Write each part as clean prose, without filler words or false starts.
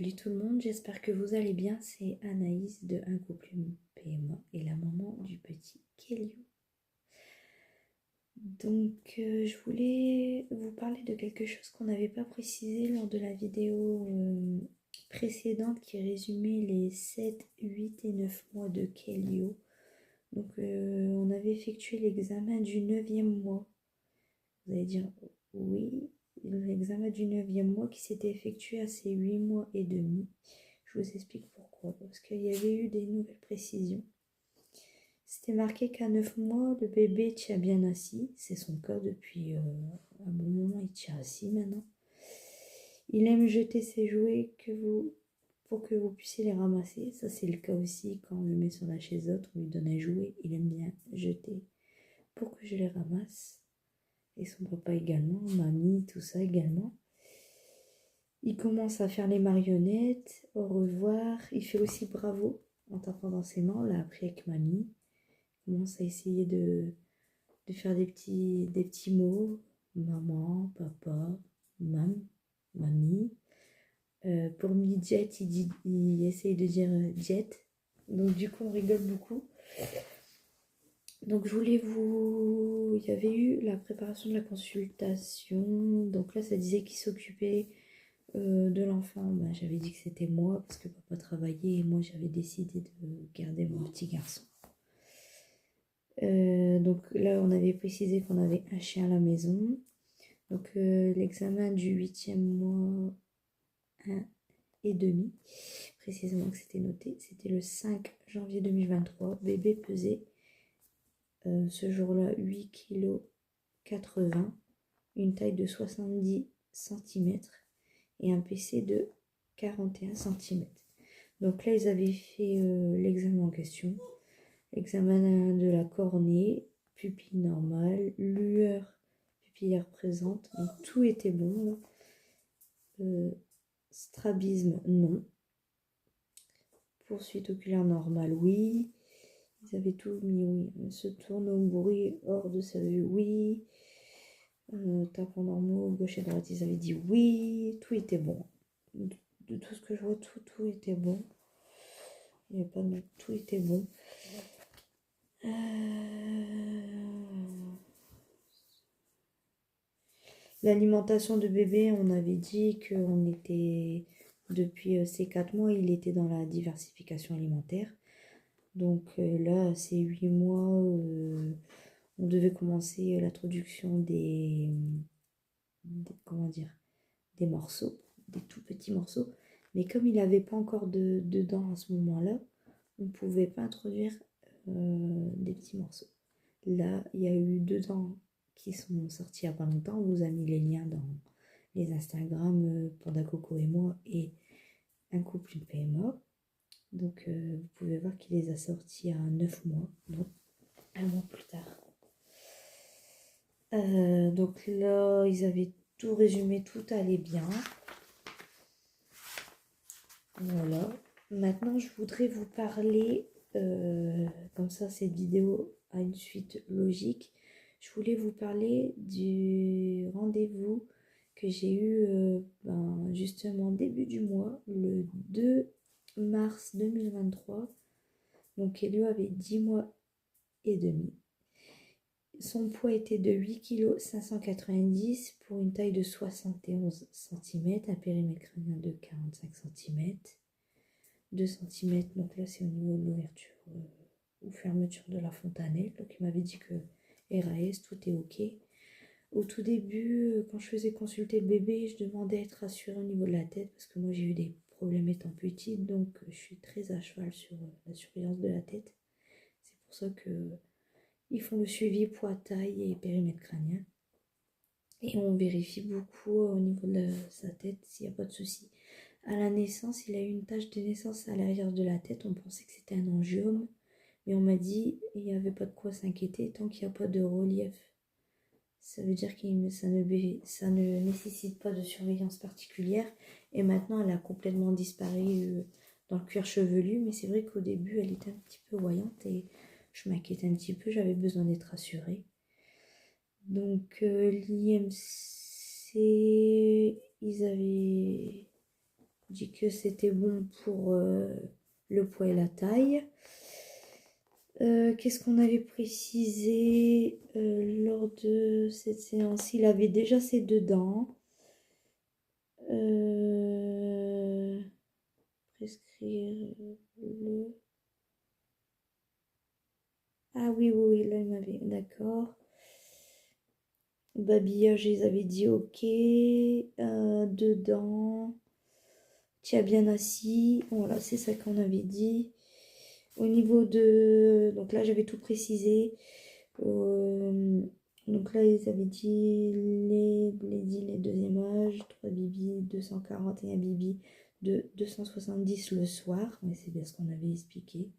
Salut tout le monde, j'espère que vous allez bien. C'est Anaïs de Un couple PMA et la maman du petit Kelly. Donc je voulais vous parler de quelque chose qu'on n'avait pas précisé lors de la vidéo précédente qui résumait les 7, 8 et 9 mois de Kelly. Donc on avait effectué l'examen du 9e mois. Vous allez dire oui, l'examen du 9e mois qui s'était effectué à ces 8 mois et demi. Je vous explique pourquoi. Parce qu'il y avait eu des nouvelles précisions. C'était marqué qu'à 9 mois, le bébé tient bien assis. C'est son cas depuis un bon moment, il tient assis maintenant. Il aime jeter ses jouets pour que vous puissiez les ramasser. Ça, c'est le cas aussi quand on le met sur la chaise haute, on lui donne un jouet. Il aime bien jeter pour que je les ramasse. Et son papa également, mamie, tout ça également. Il commence à faire les marionnettes, au revoir. Il fait aussi bravo en tapant dans ses mains. On l'a appris avec mamie. Il commence à essayer de faire des petits mots. Maman, papa, mamie. Pour mi-jet, il essaye de dire jet. Donc du coup, on rigole beaucoup. Donc je voulais il y avait eu la préparation de la consultation. Donc là, ça disait qu'il s'occupait de l'enfant. J'avais dit que c'était moi parce que papa travaillait et moi j'avais décidé de garder mon petit garçon. Donc là, on avait précisé qu'on avait un chien à la maison. Donc l'examen du 8e mois 1 et demi, précisément que c'était noté, c'était le 5 janvier 2023. Bébé pesait ce jour-là 8 kg 80, une taille de 70 cm et un PC de 41 cm. Donc là, ils avaient fait l'examen en question. Examen de la cornée, pupille normale, lueur pupillaire présente. Donc tout était bon. Strabisme, non. Poursuite oculaire normale, oui. Ils avaient tout mis, oui. Se tourne au bruit hors de sa vue, oui. Tapons normaux, gauche et droite, ils avaient dit oui. Tout était bon. De tout ce que je vois, tout était bon. Il n'y avait pas de... Tout était bon. L'alimentation de bébé, on avait dit qu'on était, depuis ces 4 mois, il était dans la diversification alimentaire. Donc là, ces 8 mois, on devait commencer l'introduction comment dire, des morceaux, des tout petits morceaux. Mais comme il n'avait pas encore de dents à ce moment-là, on ne pouvait pas introduire des petits morceaux. Là, il y a eu 2 dents qui sont sorties il n'y a pas longtemps. On vous a mis les liens dans les Instagram, Panda Coco et moi, et Un couple PMA. Donc, vous pouvez voir qu'il les a sortis à 9 mois, donc un mois plus tard. Donc là, ils avaient tout résumé, tout allait bien. Voilà. Maintenant, je voudrais vous parler, comme ça, cette vidéo a une suite logique. Je voulais vous parler du rendez-vous que j'ai eu justement début du mois, le 2 mars 2023. Donc, Elio avait 10 mois et demi. Son poids était de 8 kg 590 pour une taille de 71 cm, un périmètre crânien de 45 cm, 2 cm, donc là c'est au niveau de l'ouverture ou fermeture de la fontanelle. Donc il m'avait dit que RAS, tout est ok. Au tout début, quand je faisais consulter le bébé, je demandais à être rassurée au niveau de la tête parce que moi j'ai eu des problèmes étant petite, donc je suis très à cheval sur la surveillance de la tête. C'est pour ça que ils font le suivi poids, taille et périmètre crânien. Et on vérifie beaucoup au niveau de sa tête s'il n'y a pas de souci. À la naissance, il a eu une tache de naissance à l'arrière de la tête. On pensait que c'était un angiome. Mais on m'a dit qu'il n'y avait pas de quoi s'inquiéter tant qu'il n'y a pas de relief. Ça veut dire que ça ne nécessite pas de surveillance particulière. Et maintenant, elle a complètement disparu dans le cuir chevelu. Mais c'est vrai qu'au début, elle était un petit peu voyante et je m'inquiétais un petit peu. J'avais besoin d'être rassurée. Donc, l'IMC, ils avaient dit que c'était bon pour le poids et la taille. Qu'est-ce qu'on avait précisé lors de cette séance? Il avait déjà ses 2 dents. Prescrire le... Ah oui, oui, là il m'avait... D'accord. Babillage, ils avaient dit ok. Dedans. Tiens bien assis. Voilà, c'est ça qu'on avait dit. Au niveau de... Donc là, j'avais tout précisé. Donc là, ils avaient dit les 2e âge, 3 bibi, 240 et un bibi de 270 le soir. Mais c'est bien ce qu'on avait expliqué.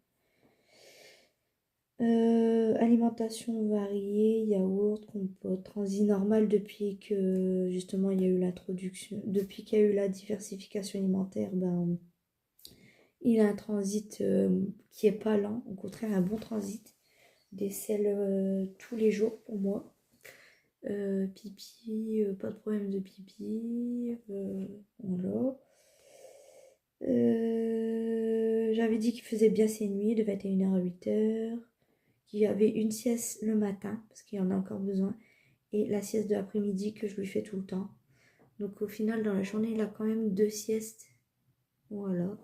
Alimentation variée, yaourt, compote, transit normal depuis que justement il y a eu l'introduction, depuis qu'il y a eu la diversification alimentaire, ben, il a un transit qui est pas lent, au contraire un bon transit, des selles tous les jours pour moi. Pipi, pas de problème de pipi, voilà. J'avais dit qu'il faisait bien ses nuits de 21h à 8h. Qu'il y avait une sieste le matin, parce qu'il y en a encore besoin, et la sieste de l'après-midi que je lui fais tout le temps. Donc au final, dans la journée, il a quand même 2 siestes. Voilà.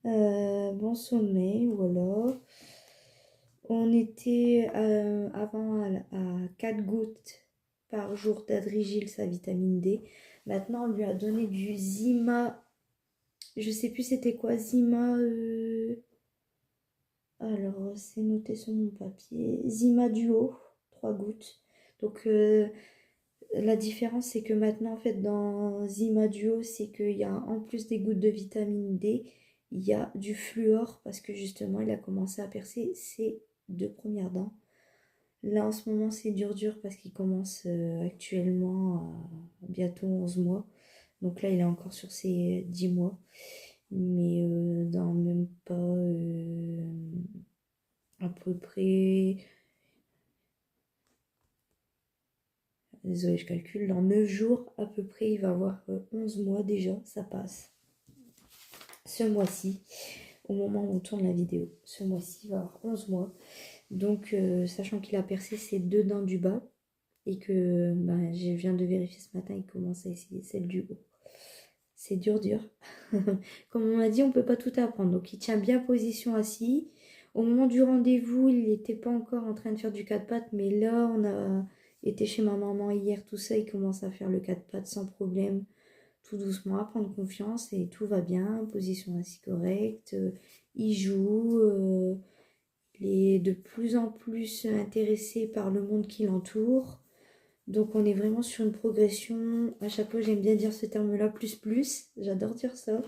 Bon sommeil, voilà. On était avant à 4 gouttes par jour d'Adrigil, sa vitamine D. Maintenant, on lui a donné du Zima. Je sais plus c'était quoi, Zima. Alors, c'est noté sur mon papier. Zima Duo, 3 gouttes. Donc, la différence, c'est que maintenant, en fait, dans Zima Duo, c'est qu'il y a, en plus des gouttes de vitamine D, il y a du fluor, parce que justement, il a commencé à percer ses 2 premières dents. Là, en ce moment, c'est dur parce qu'il commence actuellement à bientôt 11 mois. Donc là, il est encore sur ses 10 mois. Mais dans même pas à peu près... Désolé, je calcule. Dans 9 jours, à peu près, il va avoir 11 mois déjà. Ça passe. Ce mois-ci, au moment où on tourne la vidéo. Ce mois-ci, il va avoir 11 mois. Donc, sachant qu'il a percé ses 2 dents du bas, et que ben, je viens de vérifier ce matin, il commence à essayer celle du haut. C'est dur. Comme on m'a dit, on ne peut pas tout apprendre. Donc il tient bien position assis. Au moment du rendez-vous, il n'était pas encore en train de faire du 4 pattes, mais là, on a été chez ma maman hier, tout ça, il commence à faire le 4 pattes sans problème, tout doucement, à prendre confiance et tout va bien. Position assis correcte, il joue, il est de plus en plus intéressé par le monde qui l'entoure. Donc on est vraiment sur une progression. À chaque fois, j'aime bien dire ce terme-là, plus. J'adore dire ça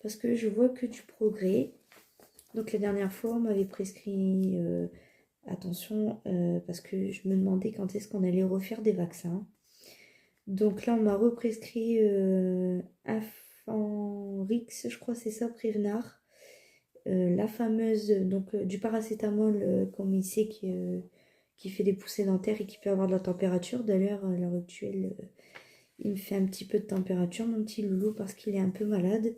parce que je vois que du progrès. Donc la dernière fois, on m'avait prescrit, attention, parce que je me demandais quand est-ce qu'on allait refaire des vaccins. Donc là, on m'a represcrit Infanrix, je crois c'est ça, Prévenard. La fameuse, donc du paracétamol, comme il sait qui fait des poussées dentaires et qui peut avoir de la température. D'ailleurs, à l'heure actuelle, il me fait un petit peu de température, mon petit loulou, parce qu'il est un peu malade.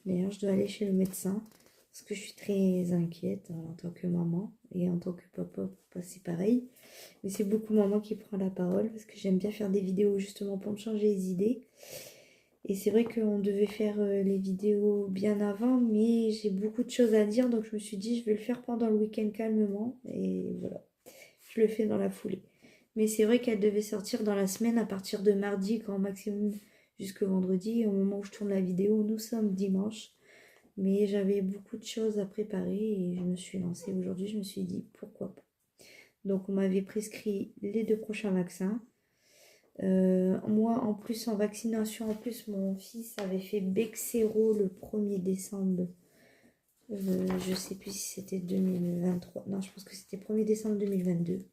D'ailleurs, je dois aller chez le médecin, parce que je suis très inquiète en tant que maman, et en tant que papa, c'est pareil. Mais c'est beaucoup maman qui prend la parole, parce que j'aime bien faire des vidéos justement pour me changer les idées. Et c'est vrai qu'on devait faire les vidéos bien avant, mais j'ai beaucoup de choses à dire, donc je me suis dit, je vais le faire pendant le week-end calmement, et voilà. Je le fais dans la foulée. Mais c'est vrai qu'elle devait sortir dans la semaine à partir de mardi, grand maximum jusqu'au vendredi. Au moment où je tourne la vidéo, nous sommes dimanche. Mais j'avais beaucoup de choses à préparer et je me suis lancée aujourd'hui. Je me suis dit pourquoi pas. Donc on m'avait prescrit les 2 prochains vaccins. Moi en plus en vaccination, en plus mon fils avait fait Bexero le 1er décembre. Je sais plus si c'était 2023. Non, je pense que c'était 1er décembre 2022.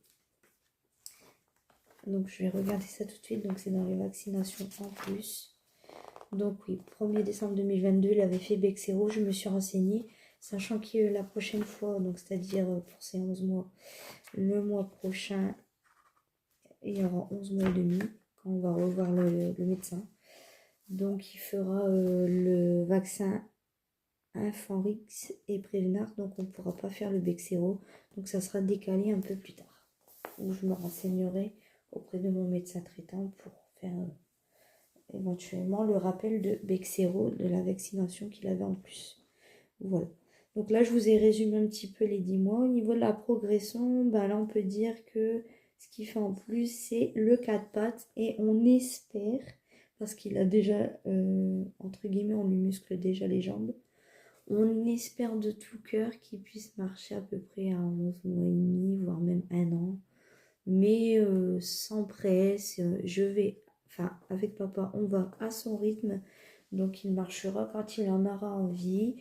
Donc je vais regarder ça tout de suite. Donc c'est dans les vaccinations en plus. Donc oui, 1er décembre 2022, il avait fait Bexero. Je me suis renseignée, sachant que la prochaine fois, donc c'est-à-dire pour ces 11 mois, le mois prochain, il y aura 11 mois et demi. quand on va revoir le médecin. Donc il fera le vaccin Infanrix et Prévenard, donc on ne pourra pas faire le Bexero. Donc ça sera décalé un peu plus tard. Où je me renseignerai auprès de mon médecin traitant pour faire éventuellement le rappel de Bexero, de la vaccination qu'il avait en plus. Voilà. Donc là, je vous ai résumé un petit peu les 10 mois. Au niveau de la progression, ben là, on peut dire que ce qu'il fait en plus, c'est le 4 pattes. Et on espère, parce qu'il a déjà, entre guillemets, on lui muscle déjà les jambes. On espère de tout cœur qu'il puisse marcher à peu près à 11 mois et demi, voire même 1 an. Mais sans presse, avec papa, on va à son rythme. Donc il marchera quand il en aura envie.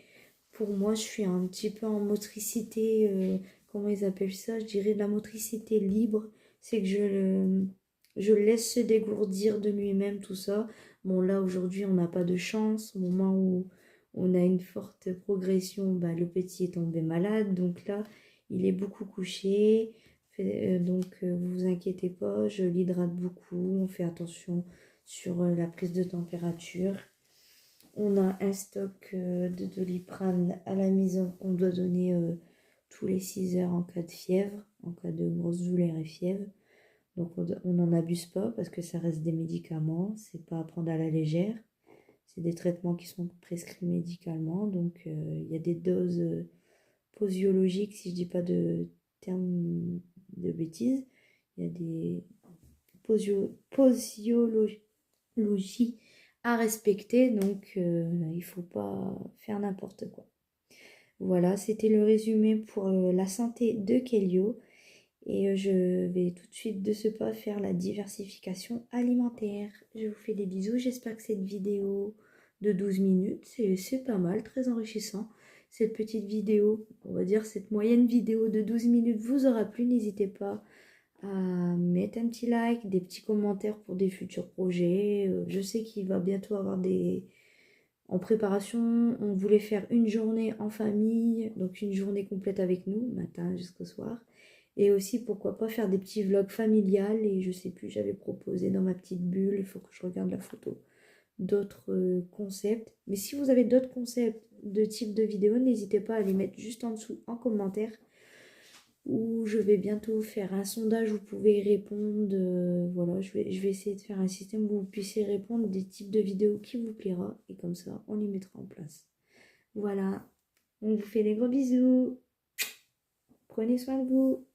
Pour moi, je suis un petit peu en motricité, comment ils appellent ça? Je dirais de la motricité libre. C'est que je le laisse se dégourdir de lui-même, tout ça. Bon, là, aujourd'hui, on n'a pas de chance. Au moment où on a une forte progression, bah, le petit est tombé malade. Donc là, il est beaucoup couché. Vous vous inquiétez pas, je l'hydrate beaucoup. On fait attention sur la prise de température. On a un stock de Doliprane à la maison qu'on doit donner tous les 6 heures en cas de fièvre, en cas de grosse douleur et fièvre. Donc on n'en abuse pas parce que ça reste des médicaments, c'est pas à prendre à la légère. C'est des traitements qui sont prescrits médicalement, donc il y a des doses posologiques, si je dis pas de termes de bêtises. Il y a des posologies à respecter, donc il faut pas faire n'importe quoi. Voilà, c'était le résumé pour la santé de Kelio. Et je vais tout de suite de ce pas faire la diversification alimentaire. Je vous fais des bisous, j'espère que cette vidéo de 12 minutes, c'est pas mal, très enrichissant. Cette petite vidéo, on va dire cette moyenne vidéo de 12 minutes vous aura plu. N'hésitez pas à mettre un petit like, des petits commentaires pour des futurs projets. Je sais qu'il va bientôt avoir des... En préparation, on voulait faire une journée en famille, donc une journée complète avec nous, matin jusqu'au soir. Et aussi, pourquoi pas faire des petits vlogs familiales. Et je sais plus, j'avais proposé dans ma petite bulle, il faut que je regarde la photo, d'autres concepts. Mais si vous avez d'autres concepts de type de vidéo, n'hésitez pas à les mettre juste en dessous en commentaire. Ou je vais bientôt faire un sondage où vous pouvez y répondre. Voilà, je vais essayer de faire un système où vous puissiez répondre des types de vidéos qui vous plaira. Et comme ça, on les mettra en place. Voilà, on vous fait des gros bisous. Prenez soin de vous.